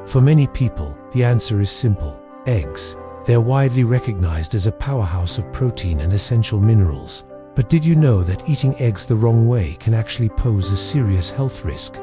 For many people, the answer is simple: eggs. They're widely recognized as a powerhouse of protein and essential minerals. But did you know that eating eggs the wrong way can actually pose a serious health risk?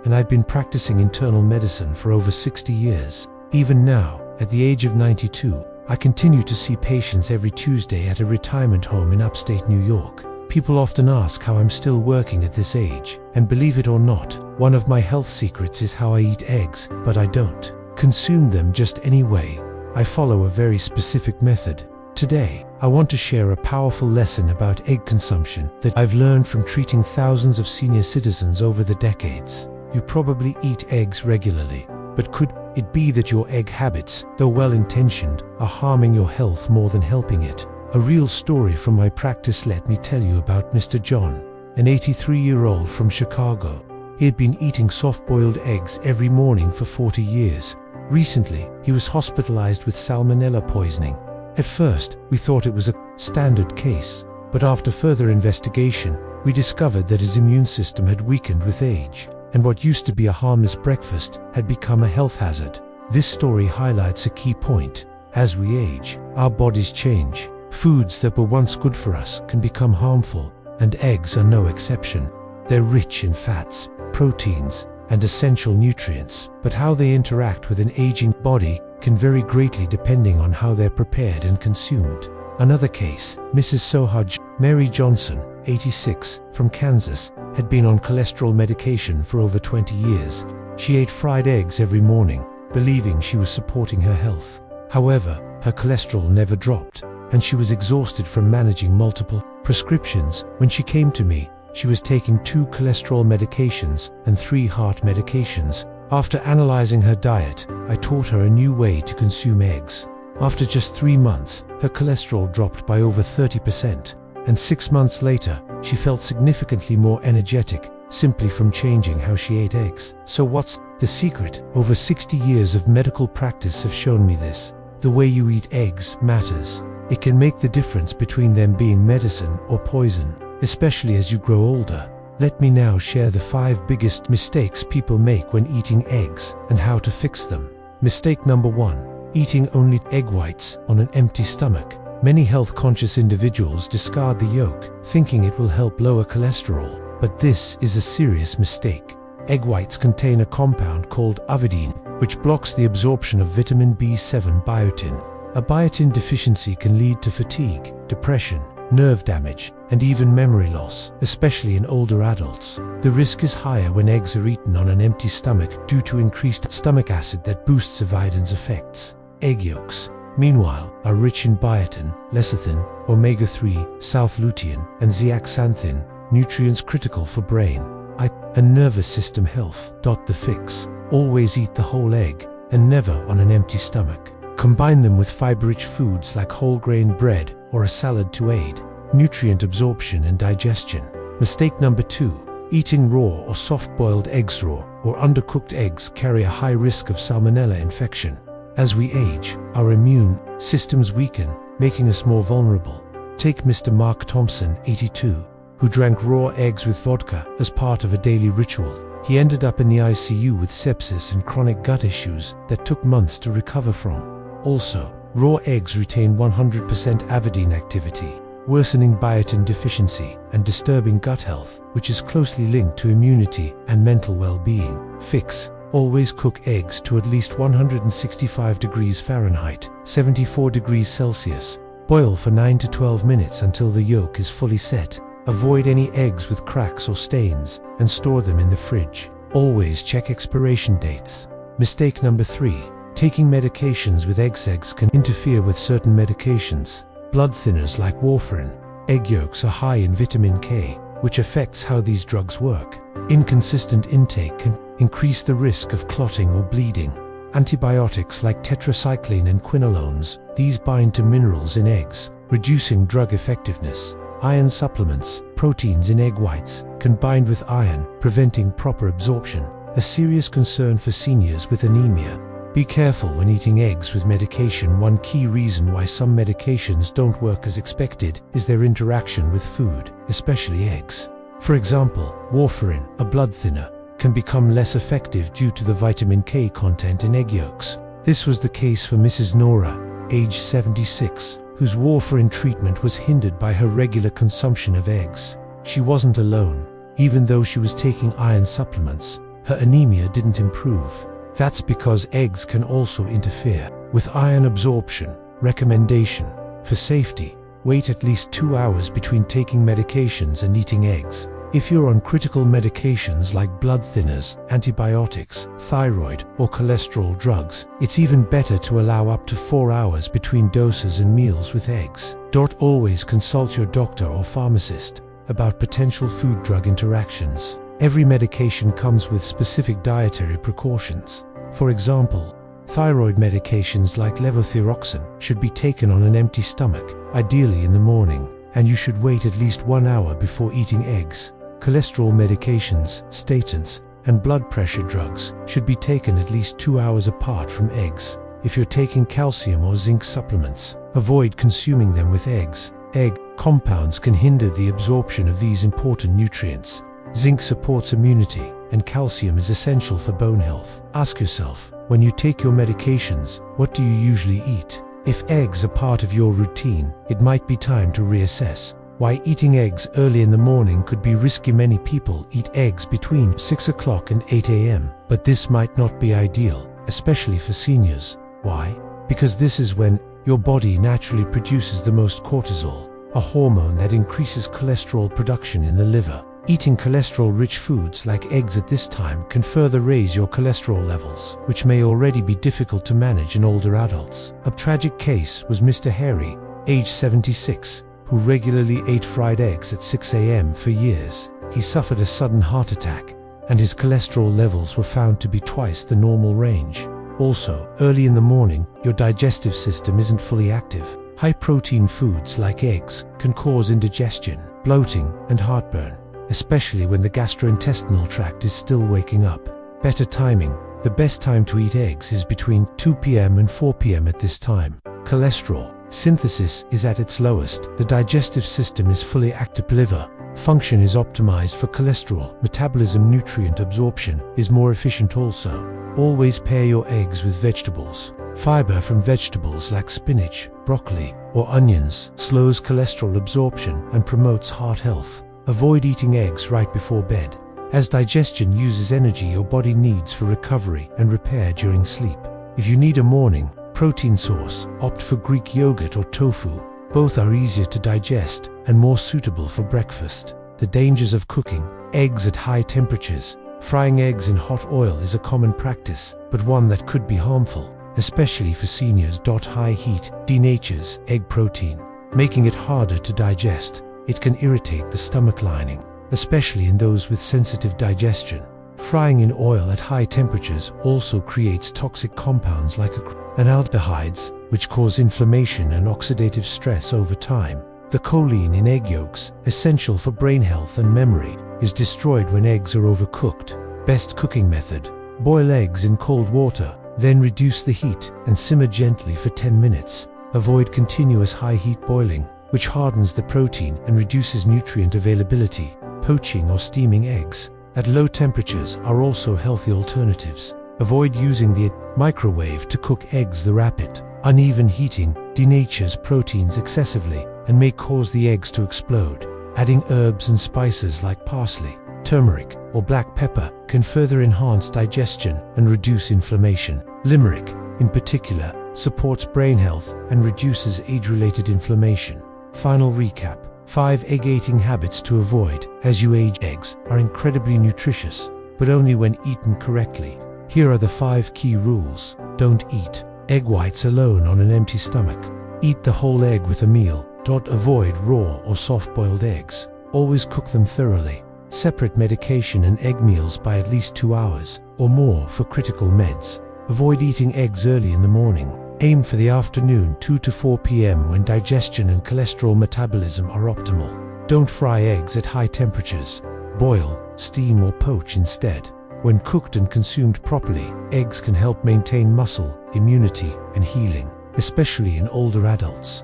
And I've been practicing internal medicine for over 60 years. Even now, at the age of 92, I continue to see patients every Tuesday at a retirement home in upstate New York. People often ask how I'm still working at this age, and believe it or not, one of my health secrets is how I eat eggs, but I don't consume them just any way. I follow a very specific method. Today, I want to share a powerful lesson about egg consumption that I've learned from treating thousands of senior citizens over the decades. You probably eat eggs regularly, but could it be that your egg habits, though well-intentioned, are harming your health more than helping it? A real story from my practice. Let me tell you about Mr. John, an 83-year-old from Chicago. He had been eating soft-boiled eggs every morning for 40 years. Recently, he was hospitalized with salmonella poisoning. At first, we thought it was a standard case, but after further investigation, we discovered that his immune system had weakened with age, and what used to be a harmless breakfast had become a health hazard. This story highlights a key point. As we age, our bodies change. Foods that were once good for us can become harmful, and eggs are no exception. They're rich in fats, proteins, and essential nutrients, but how they interact with an aging body can vary greatly depending on how they're prepared and consumed. Another case, Mrs. Sohaj Mary Johnson, 86, from Kansas, had been on cholesterol medication for over 20 years. She ate fried eggs every morning, believing she was supporting her health. However, her cholesterol never dropped, and she was exhausted from managing multiple prescriptions. When she came to me, she was taking 2 cholesterol medications and 3 heart medications. After analyzing her diet, I taught her a new way to consume eggs. After just 3 months, her cholesterol dropped by over 30%, and 6 months later, she felt significantly more energetic, simply from changing how she ate eggs. So what's the secret? Over 60 years of medical practice have shown me this. The way you eat eggs matters. It can make the difference between them being medicine or poison, especially as you grow older. Let me now share the 5 biggest mistakes people make when eating eggs and how to fix them. Mistake number 1: eating only egg whites on an empty stomach. Many health-conscious individuals discard the yolk, thinking it will help lower cholesterol, but this is a serious mistake. Egg whites contain a compound called avidin, which blocks the absorption of vitamin B7 biotin. A biotin deficiency can lead to fatigue, depression, nerve damage, and even memory loss, especially in older adults. The risk is higher when eggs are eaten on an empty stomach due to increased stomach acid that boosts avidin's effects. Egg yolks, meanwhile, are rich in biotin, lecithin, omega-3, south-lutein, and zeaxanthin, nutrients critical for brain, eye, and nervous system health. The fix: always eat the whole egg, and never on an empty stomach. Combine them with fiber-rich foods like whole grain bread or a salad to aid nutrient absorption and digestion. Mistake number 2: eating raw or soft-boiled eggs. Raw or undercooked eggs carry a high risk of salmonella infection. As we age, our immune systems weaken, making us more vulnerable. Take Mr. Mark Thompson, 82, who drank raw eggs with vodka as part of a daily ritual. He ended up in the ICU with sepsis and chronic gut issues that took months to recover from. Also, raw eggs retain 100% avidin activity, worsening biotin deficiency and disturbing gut health, which is closely linked to immunity and mental well-being. Fix: always cook eggs to at least 165 degrees Fahrenheit, 74 degrees Celsius. Boil for 9 to 12 minutes until the yolk is fully set. Avoid any eggs with cracks or stains, and store them in the fridge. Always check expiration dates. Mistake number 3: taking medications with eggs. Eggs can interfere with certain medications. Blood thinners like warfarin. Egg yolks are high in vitamin K, which affects how these drugs work. Inconsistent intake can increase the risk of clotting or bleeding. Antibiotics like tetracycline and quinolones, these bind to minerals in eggs, reducing drug effectiveness. Iron supplements, proteins in egg whites, can bind with iron, preventing proper absorption, a serious concern for seniors with anemia. Be careful when eating eggs with medication. One key reason why some medications don't work as expected is their interaction with food, especially eggs. For example, warfarin, a blood thinner, can become less effective due to the vitamin K content in egg yolks. This was the case for Mrs. Nora, age 76, whose warfarin treatment was hindered by her regular consumption of eggs. She wasn't alone. Even though she was taking iron supplements, her anemia didn't improve. That's because eggs can also interfere with iron absorption. Recommendation: for safety, wait at least 2 hours between taking medications and eating eggs. If you're on critical medications like blood thinners, antibiotics, thyroid, or cholesterol drugs, it's even better to allow up to 4 hours between doses and meals with eggs. Always consult your doctor or pharmacist about potential food-drug interactions. Every medication comes with specific dietary precautions. For example, thyroid medications like levothyroxine should be taken on an empty stomach, ideally in the morning, and you should wait at least 1 hour before eating eggs. Cholesterol medications, statins, and blood pressure drugs should be taken at least 2 hours apart from eggs. If you're taking calcium or zinc supplements, avoid consuming them with eggs. Egg compounds can hinder the absorption of these important nutrients. Zinc supports immunity, and calcium is essential for bone health. Ask yourself, when you take your medications, what do you usually eat? If eggs are part of your routine, it might be time to reassess. Why eating eggs early in the morning could be risky. Many people eat eggs between 6 o'clock and 8 a.m., but this might not be ideal, especially for seniors. Why? Because this is when your body naturally produces the most cortisol, a hormone that increases cholesterol production in the liver. Eating cholesterol-rich foods like eggs at this time can further raise your cholesterol levels, which may already be difficult to manage in older adults. A tragic case was Mr. Harry, age 76, who regularly ate fried eggs at 6 a.m. for years. He suffered a sudden heart attack, and his cholesterol levels were found to be twice the normal range. Also, early in the morning, your digestive system isn't fully active. High-protein foods like eggs can cause indigestion, bloating, and heartburn, especially when the gastrointestinal tract is still waking up. Better timing: the best time to eat eggs is between 2 p.m. and 4 p.m. At this time, cholesterol synthesis is at its lowest, the digestive system is fully active, liver function is optimized for cholesterol metabolism, nutrient absorption is more efficient also. Always pair your eggs with vegetables. Fiber from vegetables like spinach, broccoli, or onions slows cholesterol absorption and promotes heart health. Avoid eating eggs right before bed, as digestion uses energy your body needs for recovery and repair during sleep. If you need a morning protein source, opt for Greek yogurt or tofu. Both are easier to digest and more suitable for breakfast. The dangers of cooking eggs at high temperatures. Frying eggs in hot oil is a common practice, but one that could be harmful, especially for seniors. High heat denatures egg protein, making it harder to digest. It can irritate the stomach lining, especially in those with sensitive digestion. Frying in oil at high temperatures also creates toxic compounds like and aldehydes, which cause inflammation and oxidative stress over time. The choline in egg yolks, essential for brain health and memory, is destroyed when eggs are overcooked. Best cooking method: boil eggs in cold water, then reduce the heat and simmer gently for 10 minutes. Avoid continuous high heat boiling, which hardens the protein and reduces nutrient availability. Poaching or steaming eggs at low temperatures are also healthy alternatives. Avoid using the microwave to cook eggs. The rapid, uneven heating denatures proteins excessively and may cause the eggs to explode. Adding herbs and spices like parsley, turmeric, or black pepper can further enhance digestion and reduce inflammation. Limerick, in particular, supports brain health and reduces age-related inflammation. Final recap: 5 egg-eating habits to avoid as you age. Eggs are incredibly nutritious, but only when eaten correctly. Here are the 5 key rules. Don't eat egg whites alone on an empty stomach. Eat the whole egg with a meal. Avoid raw or soft-boiled eggs. Always cook them thoroughly. Separate medication and egg meals by at least 2 hours or more for critical meds. Avoid eating eggs early in the morning. Aim for the afternoon, 2 to 4 p.m., when digestion and cholesterol metabolism are optimal. Don't fry eggs at high temperatures. Boil, steam, or poach instead. When cooked and consumed properly, eggs can help maintain muscle, immunity, and healing, especially in older adults.